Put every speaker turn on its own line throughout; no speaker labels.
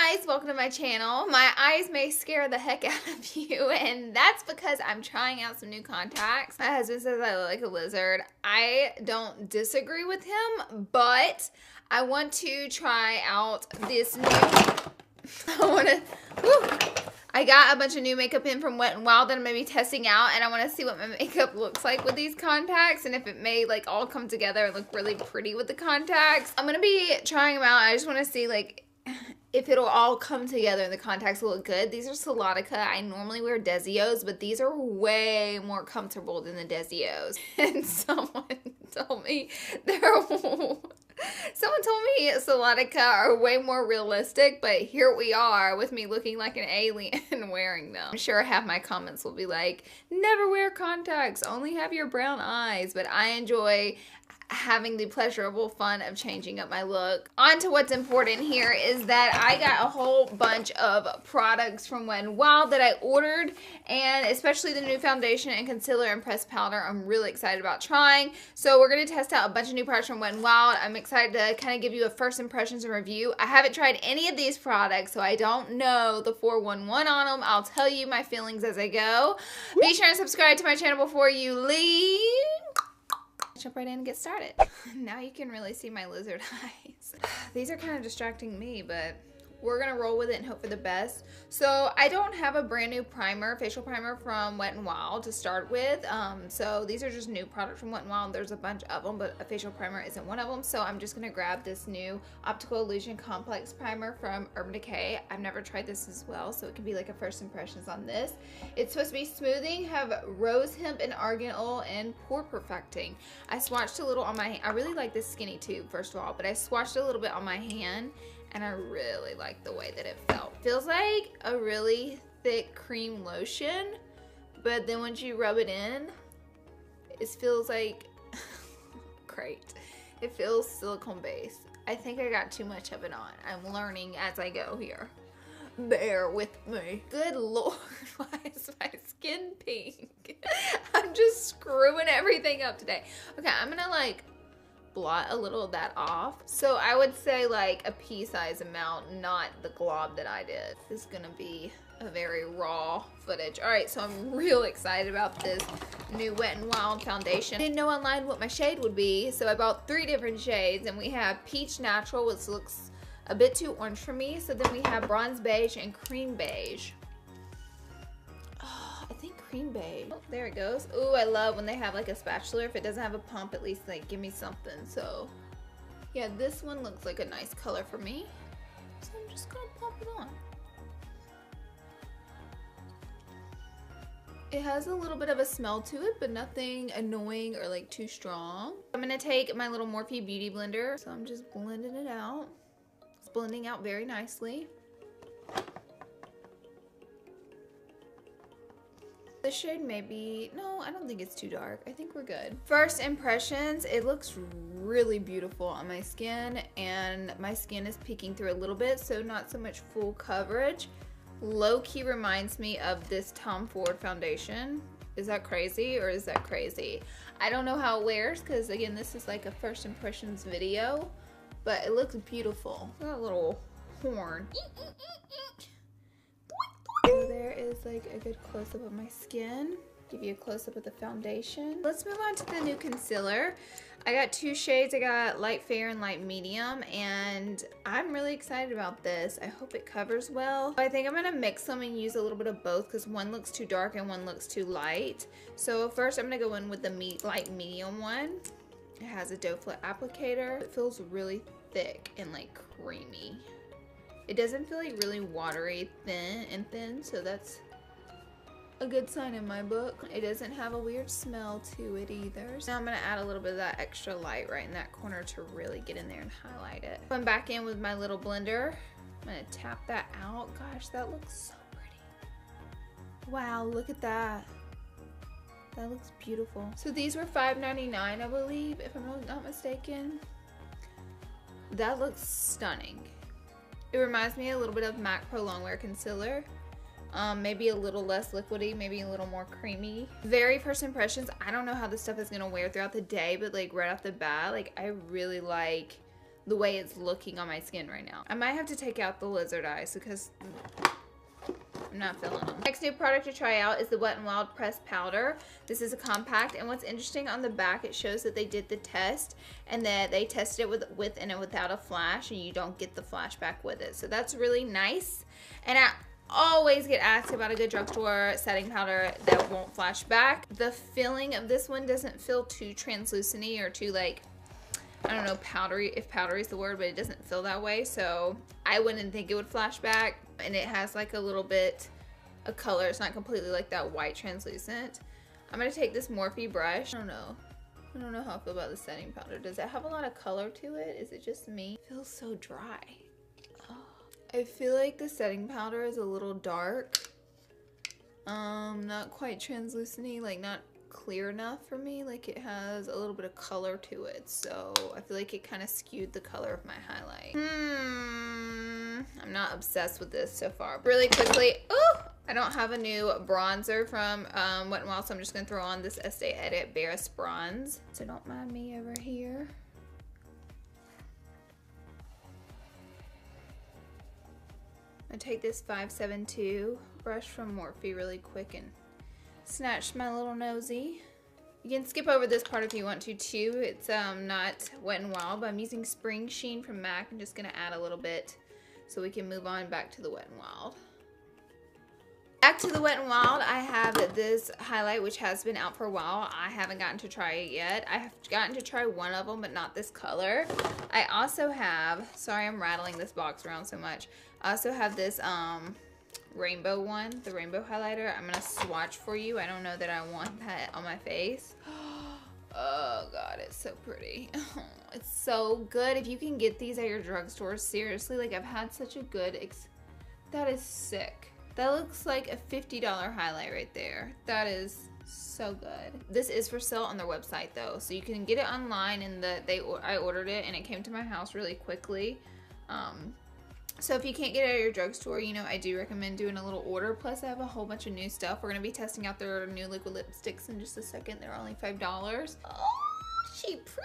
guys, welcome to my channel. My eyes may scare the heck out of you, and that's because I'm trying out some new contacts. My husband says I look like a lizard. I don't disagree with him, but I want to try out this new, I got a bunch of new makeup in from Wet n Wild that I'm going to be testing out, and I want to see what my makeup looks like with these contacts and if it may like all come together and look really pretty with the contacts. I'm going to be trying them out. I just want to see like if it'll all come together and the contacts will look good. These are Solotica. I normally wear Desios, but these are way more comfortable than the Desios. And someone told me Solotica are way more realistic, but here we are with me looking like an alien wearing them. I'm sure half my comments will be like, never wear contacts, only have your brown eyes, but I enjoy having the pleasurable fun of changing up my look. On to what's important here is that I got a whole bunch of products from Wet n Wild that I ordered, and especially the new foundation and concealer and pressed powder I'm really excited about trying. So we're going to test out a bunch of new products from Wet n Wild. I'm excited to kind of give you a first impressions and review. I haven't tried any of these products, so I don't know the 411 on them. I'll tell you my feelings as I go. Be sure and subscribe to my channel before you leave. Jump right in and get started. Now you can really see my lizard eyes. These are kind of distracting me, but we're gonna roll with it and hope for the best. So I don't have a brand new primer, facial primer from Wet n Wild to start with. So these are just new products from Wet n Wild. There's a bunch of them, but a facial primer isn't one of them. So I'm just gonna grab this new Optical Illusion Complex Primer from Urban Decay. I've never tried this as well, so it can be like a first impressions on this. It's supposed to be smoothing, have rose hemp and argan oil, and pore perfecting. I swatched a little on my hand. I really like this skinny tube, first of all, but I swatched a little bit on my hand, and I really like the way that it felt. Feels like a really thick cream lotion, but then once you rub it in, it feels like, great. It feels silicone based. I think I got too much of it on. I'm learning as I go here. Bear with me. Good Lord, why is my skin pink? I'm just screwing everything up today. Okay, I'm gonna like blot a little of that off. So I would say like a pea-size amount, not the glob that I did. This is gonna be a very raw footage. All right, so I'm real excited about this new Wet n Wild foundation. I didn't know online what my shade would be, so I bought 3 different shades, and we have Peach Natural, which looks a bit too orange for me. So then we have Bronze Beige and Cream Beige. I think cream beige. Oh, there it goes. Ooh, I love when they have like a spatula. If it doesn't have a pump, at least like give me something. So yeah, this one looks like a nice color for me. So I'm just gonna pump it on. It has a little bit of a smell to it, but nothing annoying or like too strong. I'm gonna take my little Morphe Beauty Blender. So I'm just blending it out. It's blending out very nicely. This shade may be, no, I don't think it's too dark. I think we're good. First impressions, it looks really beautiful on my skin, and my skin is peeking through a little bit, so not so much full coverage. Low-key reminds me of this Tom Ford foundation. Is that crazy or is that crazy? I don't know how it wears because, again, this is like a first impressions video, but it looks beautiful. Got a little horn. So there is like a good close-up of my skin. Give you a close-up of the foundation. Let's move on to the new concealer. I got 2 shades. I got Light Fair and Light Medium, and I'm really excited about this. I hope it covers well. I think I'm gonna mix them and use a little bit of both because one looks too dark and one looks too light. So first I'm gonna go in with the light medium one. It has a doe foot applicator. It feels really thick and like creamy. It doesn't feel like really watery thin, so that's a good sign in my book. It doesn't have a weird smell to it either. So now I'm gonna add a little bit of that extra light right in that corner to really get in there and highlight it. I'm back in with my little blender. I'm gonna tap that out. Gosh, that looks so pretty. Wow, look at that. That looks beautiful. So these were $5.99, I believe, if I'm not mistaken. That looks stunning. It reminds me a little bit of MAC Pro Longwear Concealer. Maybe a little less liquidy, maybe a little more creamy. Very first impressions, I don't know how this stuff is gonna wear throughout the day, but like right off the bat, like I really like the way it's looking on my skin right now. I might have to take out the lizard eyes because I'm not feeling them. Next new product to try out is the Wet n Wild Pressed Powder. This is a compact, and what's interesting on the back, it shows that they did the test and that they tested it with and without a flash, and you don't get the flashback with it. So that's really nice. And I always get asked about a good drugstore setting powder that won't flash back. The feeling of this one doesn't feel too translucent-y or too, like, I don't know, powdery, if powdery is the word, but it doesn't feel that way. So I wouldn't think it would flash back. And it has like a little bit of color. It's not completely like that white translucent. I'm going to take this Morphe brush. I don't know how I feel about the setting powder. Does it have a lot of color to it? Is it just me? It feels so dry. Oh. I feel like the setting powder is a little dark. Not quite translucent-y, like not clear enough for me. Like it has a little bit of color to it, so I feel like it kind of skewed the color of my highlight. I'm not obsessed with this so far. Really quickly, I don't have a new bronzer from Wet n Wild, so I'm just gonna throw on this Estee Edit Barris Bronze. So don't mind me over here. I take this 572 brush from Morphe really quick and snatch my little nosy. You can skip over this part if you want to too. It's not Wet n Wild, but I'm using Spring Sheen from MAC. I'm just gonna add a little bit so we can move on back to the Wet n Wild. Back to the Wet n Wild, I have this highlight which has been out for a while. I haven't gotten to try it yet. I have gotten to try one of them, but not this color. I also have, sorry I'm rattling this box around so much. I also have this rainbow one, the rainbow highlighter. I'm gonna swatch for you. I don't know that I want that on my face. Oh god, it's so pretty. It's so good. If you can get these at your drugstore, seriously, like I've had such a good that is sick. That looks like a $50 highlight right there. That is so good. This is for sale on their website though, so you can get it online, and I ordered it and it came to my house really quickly. So if you can't get it at your drugstore, you know, I do recommend doing a little order. Plus I have a whole bunch of new stuff. We're gonna be testing out their new liquid lipsticks in just a second. They're only $5. Oh, she pretty.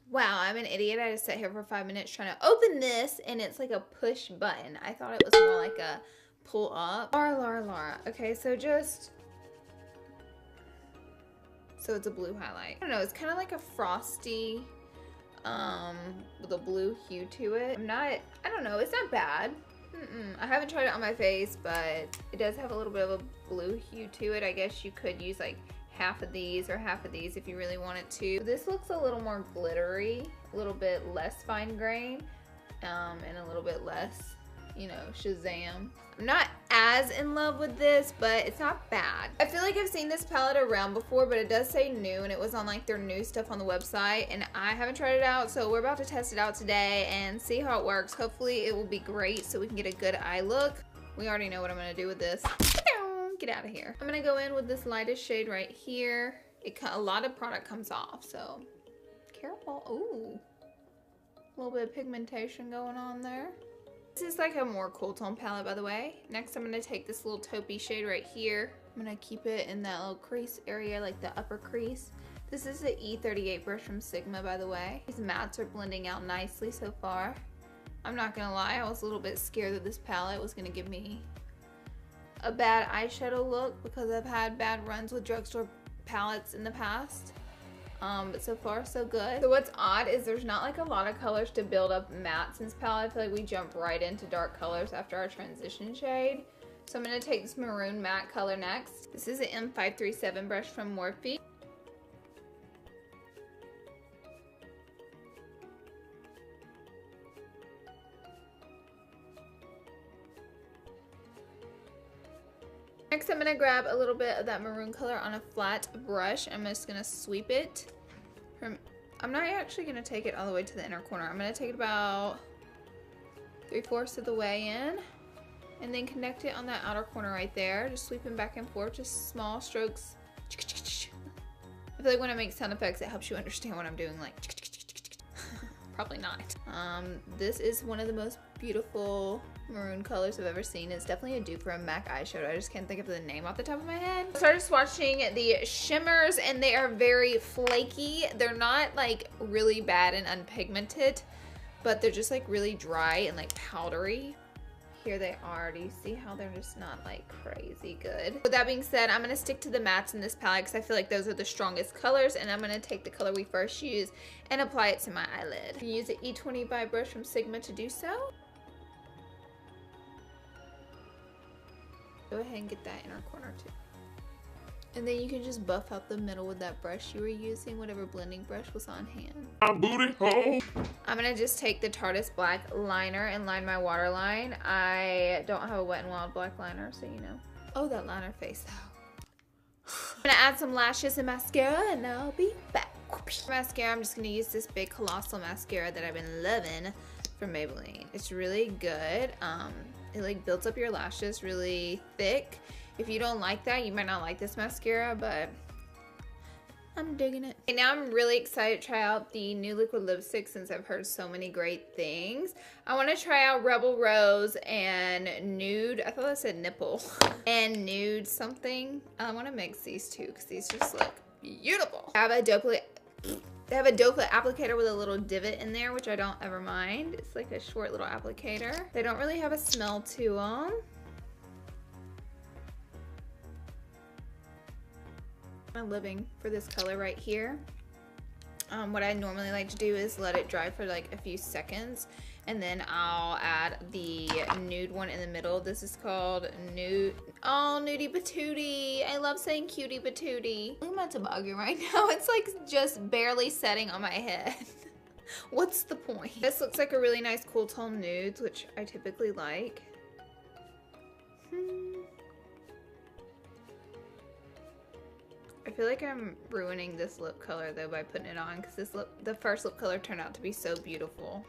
Wow, I'm an idiot. I just sat here for 5 minutes trying to open this, and it's like a push button. I thought it was more like a pull up. Laura. Okay, so it's a blue highlight. I don't know, it's kind of like a frosty, with a blue hue to it. I don't know, it's not bad. I haven't tried it on my face, but it does have a little bit of a blue hue to it. I guess you could use like half of these or half of these if you really wanted to. This looks a little more glittery, a little bit less fine grain, and a little bit less, you know, Shazam. I'm not as in love with this, but it's not bad. I feel like I've seen this palette around before, but it does say new, and it was on like their new stuff on the website, and I haven't tried it out, so we're about to test it out today and see how it works. Hopefully it will be great so we can get a good eye look. We already know what I'm gonna do with this. Get out of here. I'm gonna go in with this lightest shade right here. A lot of product comes off, so careful. Ooh, a little bit of pigmentation going on there. This is like a more cool tone palette, by the way. Next, I'm gonna take this little taupey shade right here. I'm gonna keep it in that little crease area, like the upper crease. This is the E38 brush from Sigma, by the way. These mattes are blending out nicely so far. I'm not gonna lie, I was a little bit scared that this palette was gonna give me a bad eyeshadow look because I've had bad runs with drugstore palettes in the past. But so far so good. So what's odd is there's not like a lot of colors to build up mattes in this palette. I feel like we jump right into dark colors after our transition shade. So I'm gonna take this maroon matte color next. This is an M537 brush from Morphe. Next, I'm gonna grab a little bit of that maroon color on a flat brush. I'm just gonna sweep it from, I'm not actually gonna take it all the way to the inner corner. I'm gonna take it about 3/4 of the way in, and then connect it on that outer corner right there. Just sweeping back and forth, just small strokes. I feel like when I make sound effects, it helps you understand what I'm doing, like probably not. This is one of the most beautiful maroon colors I've ever seen. It's definitely a dupe for a MAC eyeshadow. I just can't think of the name off the top of my head. I started swatching the shimmers, and they are very flaky. They're not like really bad and unpigmented, but they're just like really dry and like powdery. Here they are. Do you see how they're just not like crazy good? With that being said, I'm gonna stick to the mattes in this palette because I feel like those are the strongest colors, and I'm gonna take the color we first used and apply it to my eyelid. Use an E25 brush from Sigma to do so. Go ahead and get that inner corner too. And then you can just buff out the middle with that brush you were using, whatever blending brush was on hand.
My booty hole.
I'm gonna just take the Tarteist black liner and line my waterline. I don't have a Wet n Wild black liner, so you know. Oh, that liner face though. I'm gonna add some lashes and mascara, and I'll be back. For mascara, I'm just gonna use this big Colossal mascara that I've been loving from Maybelline. It's really good. It like builds up your lashes really thick. If you don't like that, you might not like this mascara, but I'm digging it. And now I'm really excited to try out the new liquid lipstick since I've heard so many great things. I want to try out Rebel Rose and Nude. I thought I said nipple. And Nude something. I want to mix these two because these just look beautiful. They have a doe foot applicator with a little divot in there, which I don't ever mind. It's like a short little applicator. They don't really have a smell to them. I'm living for this color right here. What I normally like to do is let it dry for like a few seconds, and then I'll add the nude one in the middle. This is called Nude. Oh, Nudie Patootie. I love saying cutie patootie. I'm at toboggan right now. It's like just barely setting on my head. What's the point? This looks like a really nice cool tone nudes, which I typically like. I feel like I'm ruining this lip color though by putting it on because the first lip color turned out to be so beautiful.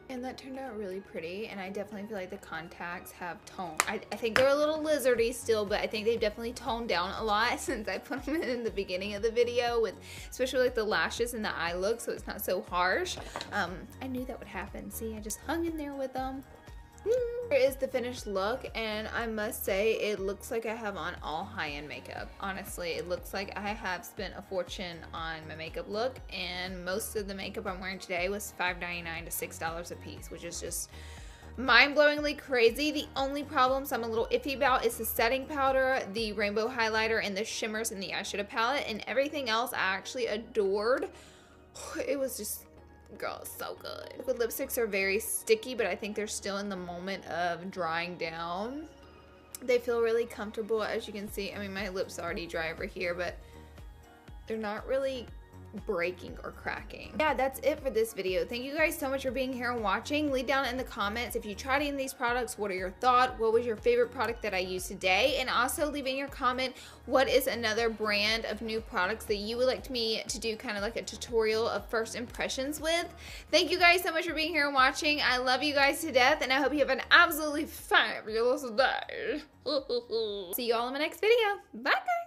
And that turned out really pretty, and I definitely feel like the contacts have tone. I think they're a little lizardy still, but I think they've definitely toned down a lot since I put them in the beginning of the video, with especially like the lashes and the eye look, so it's not so harsh. I knew that would happen. See, I just hung in there with them. Here is the finished look, and I must say it looks like I have on all high-end makeup. Honestly, it looks like I have spent a fortune on my makeup look, and most of the makeup I'm wearing today was $5.99 to $6 a piece, which is just mind-blowingly crazy. The only problems I'm a little iffy about is the setting powder, the rainbow highlighter, and the shimmers in the eyeshadow palette, and everything else I actually adored. It was just, girl, it's so good. Liquid lipsticks are very sticky, but I think they're still in the moment of drying down. They feel really comfortable, as you can see. I mean, my lips are already dry over here, but they're not really breaking or cracking. Yeah, that's it for this video. Thank you guys so much for being here and watching. Leave down in the comments if you tried any of these products, what are your thoughts? What was your favorite product that I used today? And also leave in your comment, what is another brand of new products that you would like me to do kind of like a tutorial of first impressions with? Thank you guys so much for being here and watching. I love you guys to death, and I hope you have an absolutely fabulous day. See you all in my next video. Bye guys.